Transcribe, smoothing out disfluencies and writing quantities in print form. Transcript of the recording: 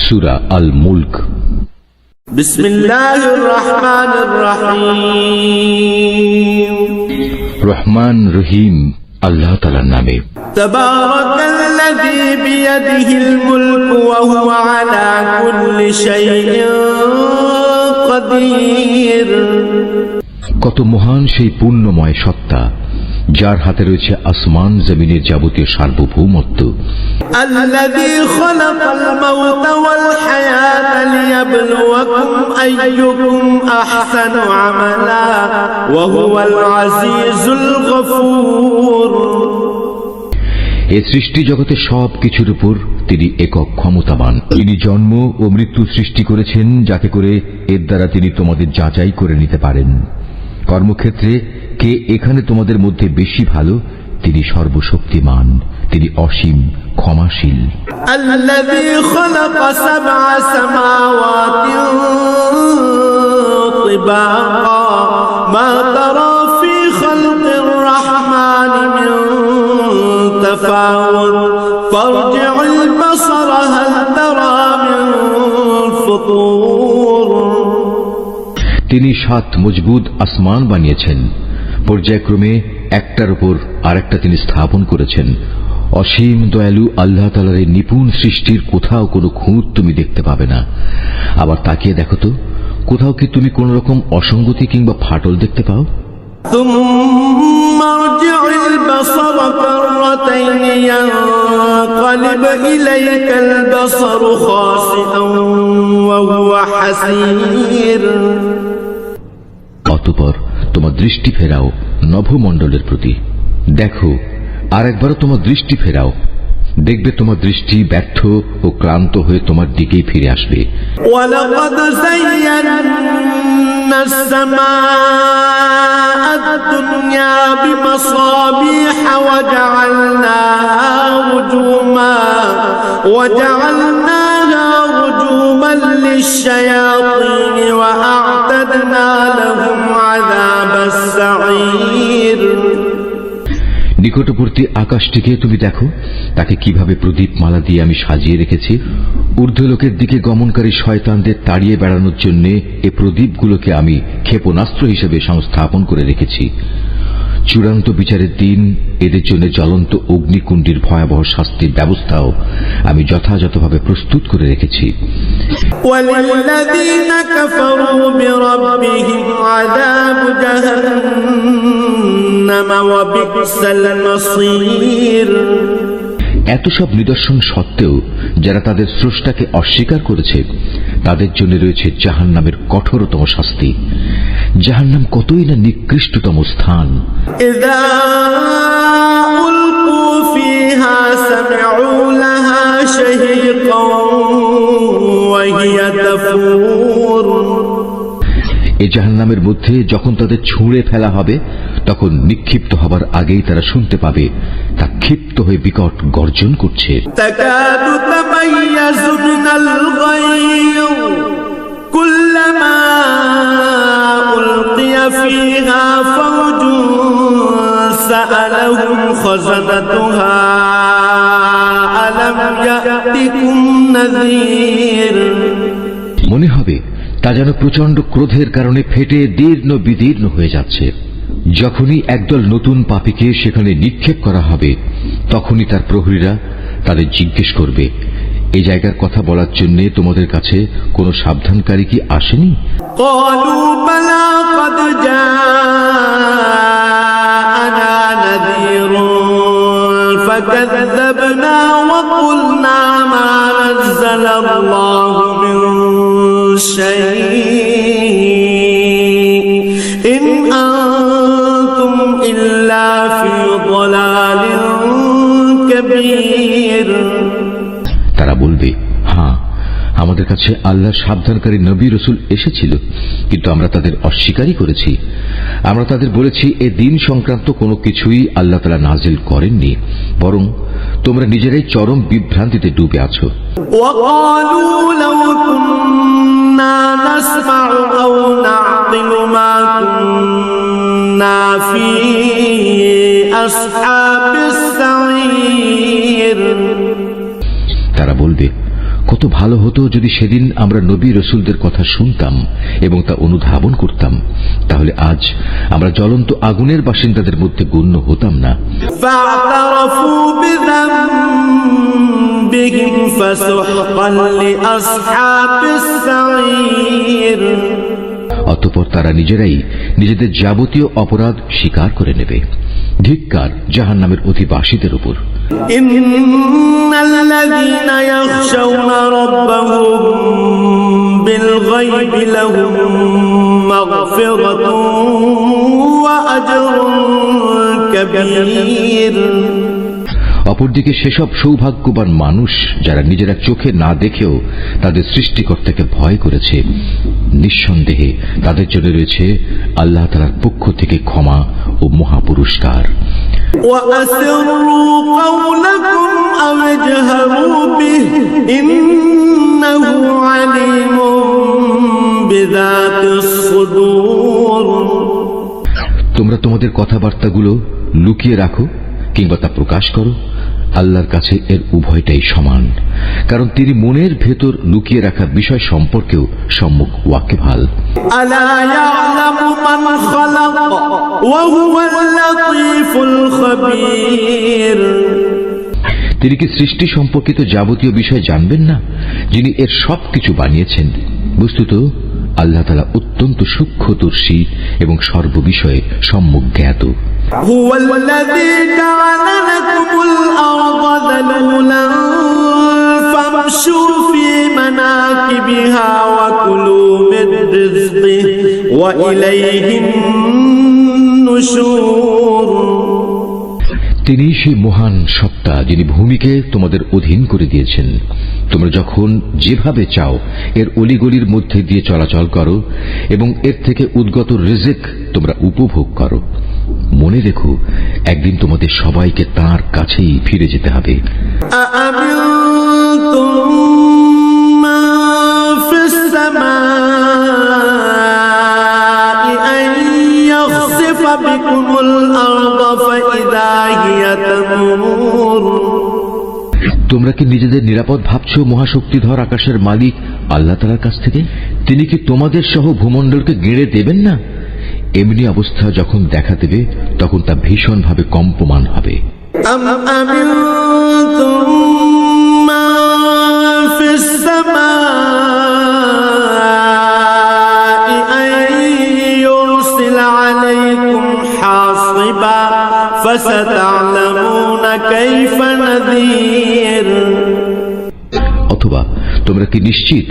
সূরা আল মুলক। বিসমিল্লাহির রহমানির রহিম। রহমান রহিম আল্লাহ তাআলার নামে। তাবারাকাল্লাযী বিয়াদিহিল মুলকু ওয়া হুয়া আলা কুল্লি শাইইন কাদির। কত মহান সেই পূর্ণময় সত্তা, যার হাতে রয়েছে আসমান জমিনের যাবতীয় সার্বভৌমত্ব। আল্লাযী খালাকাল মাউতা ওয়াল হায়াতা লিয়াবলুয়াকুম আইয়ুকুম আহসানু আমালা ওয়া হুয়াল আজিজুল গফুর। এই সৃষ্টি জগতে সব কিছুর উপর তিনি একক ক্ষমতাবান। তিনি জন্ম ও মৃত্যু সৃষ্টি করেছেন যাতে করে এর দ্বারা তিনি তোমাদের যাচাই করে নিতে পারেন। কর্মক্ষেত্রে কে এখানে তোমাদের মধ্যে বেশি ভালো, তিনি সর্বশক্তিমান, তিনি অসীম ক্ষমাশীল। আল্লাযী খালাকা সাবআ সামাওয়াতিন তিবাকা মা তারা ফি খালকির রাহমানি মিন তাফাউত ফারজি'ল বাসারা হাল তারা মিন ফুতুর। তিনি 7 মজবুত আসমান বানিয়েছেন, পর্যায়ক্রমে একটার উপর আরেকটা তিনি স্থাপন করেছেন। অসীম দয়ালু আল্লাহ তাআলার এই নিপুণ সৃষ্টির কোথাও কোনো খুঁত তুমি দেখতে পাবে না। আবার তাকিয়ে দেখো তো, কোথাও কি তুমি কোন রকম অসঙ্গতি কিংবা ফাটল দেখতে পাও? ثم ارجع البصر كرتين ينقلب إليك البصر خاسئا وهو حسير। অতঃপর তোমার দৃষ্টি ফেরাও নভমণ্ডলের প্রতি, দেখো আর একবার তোমার দৃষ্টি ফেরাও, দেখবে তোমার দৃষ্টি ব্যর্থ ও ক্লান্ত হয়ে তোমার দিকেই ফিরে আসবে। وَلَقَدْ زَيَّنَّا السَّمَاءَ الدُّنْيَا بِمَصَابِيحَ وَجَعَلْنَاهَا رُجُومًا لِلشَّيَاطِينِ وَأَعْتَدْنَا لَهُمْ عَذَابَ السَّعِيرِ। নিকটবর্তী আকাশটিকে তুমি দেখো, তাকে কিভাবে প্রদীপ মালা দিয়ে আমি সাজিয়ে রেখেছি। ঊর্ধ্বলোকের দিকে গমনকারী শয়তানদের তাড়িয়ে বেড়ানোর জন্য এ প্রদীপগুলোকে আমি ক্ষেপণাস্ত্র হিসেবে সংস্থাপন করে রেখেছি। চূড়ান্ত বিচারের দিন এদের জন্য জ্বলন্ত অগ্নিকুণ্ডের ভয়াবহ শাস্তির ব্যবস্থাও আমি যথাযথভাবে প্রস্তুত করে রেখেছি। وَلِلَّذِينَ كَفَرُوا بِرَبِّهِمْ عَذَابُ جَهَنَّمَ وَبِئْسَ الْمَصِيرُ। এত সব নিদর্শন সত্ত্বেও যারা তাদের স্রষ্টাকে অস্বীকার করেছে, তাদের জন্য রয়েছে জাহান্নামের কঠোরতম শাস্তি। জাহান্নাম কতই না নিকৃষ্টতম স্থান। إِذَا أُلْقُوا فِيهَا سَمِعُوا لَهَا شَهِيقًا وَهِيَ تَفُورُ। এই জাহান্নামের মধ্যে যখন তাদের ছুঁড়ে ফেলা হবে, তখন নিক্ষিপ্ত হবার আগেই তারা শুনতে পাবে তা ক্ষিপ্ত হয়ে বিকট গর্জন করছে। তাকাদু তামাইয়াজু মিনাল গায়য কুল্লামা উলকিয়া ফিহা ফাওজুন সাআলাহুম খাযানাতুহা আলাম ইয়াতিকুম নাযীর। মনে হবে তা যেন প্রচন্ড ক্রোধের কারণে ফেটে দীর্ণ বিদীর্ণ হয়ে যাচ্ছে। যখনই একদল নতুন পাপীকে সেখানে নিক্ষেপ করা হবে, তখনই তার প্রহরীরা তাদের জিজ্ঞেস করবে, এই জায়গার কথা বলার জন্য তোমাদের কাছে কোনো সাবধানকারী কি আসেনি? ক্বালু বালা ক্বাদ জাআনা নাযীরুন ফাকাযযাবনা ওয়া কুলনা মা নাযালাল্লাহু মিন শাইইন ইন আনতুম ইল্লা ফি দালালিন কাবীর। তারা বলবে, হ্যাঁ, আমাদের কাছে আল্লাহর সাবধানকারী নবী রাসূল এসেছিল, কিন্তু আমরা তাদের অস্বীকারই করেছি। আমরা তাদের বলেছি এ দিন সংক্রান্ত কোনো কিছুই আল্লাহ তাআলা নাজিল করেননি, বরং তোমরা নিজেরাই চরম বিভ্রান্তিতে ডুবে আছো। ওয়াকালু লাউ কুন্না নাসমাউ আও না'কিলু মা কুন্না ফি আসহাবিস সাঈর। তারা বলবে, কত ভালো হতো যদি সেদিন আমরা নবী রসুলদের কথা শুনতাম এবং তা অনুধাবন করতাম, তাহলে আজ আমরা জ্বলন্ত আগুনের বাসিন্দাদের মধ্যে গণ্য হতাম না। فاعترفوا بذنبهم فسحقا لأصحاب السعير। অতঃপর তারা নিজেরাই নিজেদের যাবতীয় অপরাধ স্বীকার করে নেবে। ধিক্কার জাহান্নামের অধিবাসীদের উপর। إن الذين يخشون ربهم بالغيب لهم مغفرة وأجر كبير। অপরদিকে সেসব সৌভাগ্যবান মানুষ যারা নিজেরা চোখে না দেখেও তাদের সৃষ্টিকর্তাকে ভয় করেছে, নিঃসন্দেহে তাদের জন্য রয়েছে আল্লাহ তাআলার পক্ষ থেকে ক্ষমা ও মহাপুরস্কার। وأسروا قولكم أو اجهروا به إنه عليم بذات الصدور। তোমরা তোমাদের কথাবার্তাগুলো লুকিয়ে রাখো কিংবা তা প্রকাশ করো, আল্লাহর কাছে এর উভয়টাই সমান, কারণ তিনি মনের ভেতর লুকিয়ে রাখা বিষয় সম্পর্কেও সম্মুখ ওয়াকিবহাল। ألا يعلم من خلق وهو اللطيف الخبير। তিনি কি সৃষ্টি সম্পর্কিত যাবতীয় বিষয় জানবেন না, যিনি এর সবকিছু বানিয়েছেন? বস্তুত আল্লাহ তাআলা অত্যন্ত সূক্ষ্মদর্শী এবং সর্ববিষয়ে সম্যক জ্ঞাত। هو الذي جعل لكم الأرض ذلولا فامشوا في مناكبها وكلوا من رزقه وإليه النشور। তিনি সেই মহান সত্তা যিনি ভূমিকে তোমাদের অধীন করে দিয়েছেন। তোমরা যখন যেভাবে চাও এর অলিগলির মধ্যে দিয়ে চলাচল করো এবং এর থেকে উদ্গত রিজিক তোমরা উপভোগ করো। মনে রেখো, একদিন তোমাদের সবাইকে তাঁর কাছেই ফিরে যেতে হবে। أأمنتم من في السماء أن يخسف بكم الأرض فإذا هي تمور। তোমরা কি নিজেদের নিরাপদ ভাবছো মহাশক্তিধর আকাশের মালিক আল্লাহ তাআলার কাছ থেকে? তিনি কি তোমাদের সহ ভূমণ্ডলকে গেড়ে দেবেন না? এমনি অবস্থা যখন দেখা দেবে তখন তা ভীষণভাবে কম্পমান হবে। أم أمنتم من في السماء أن يرسل عليكم حاصبا فستعلمون كيف نذير। অথবা তোমরা কি নিশ্চিত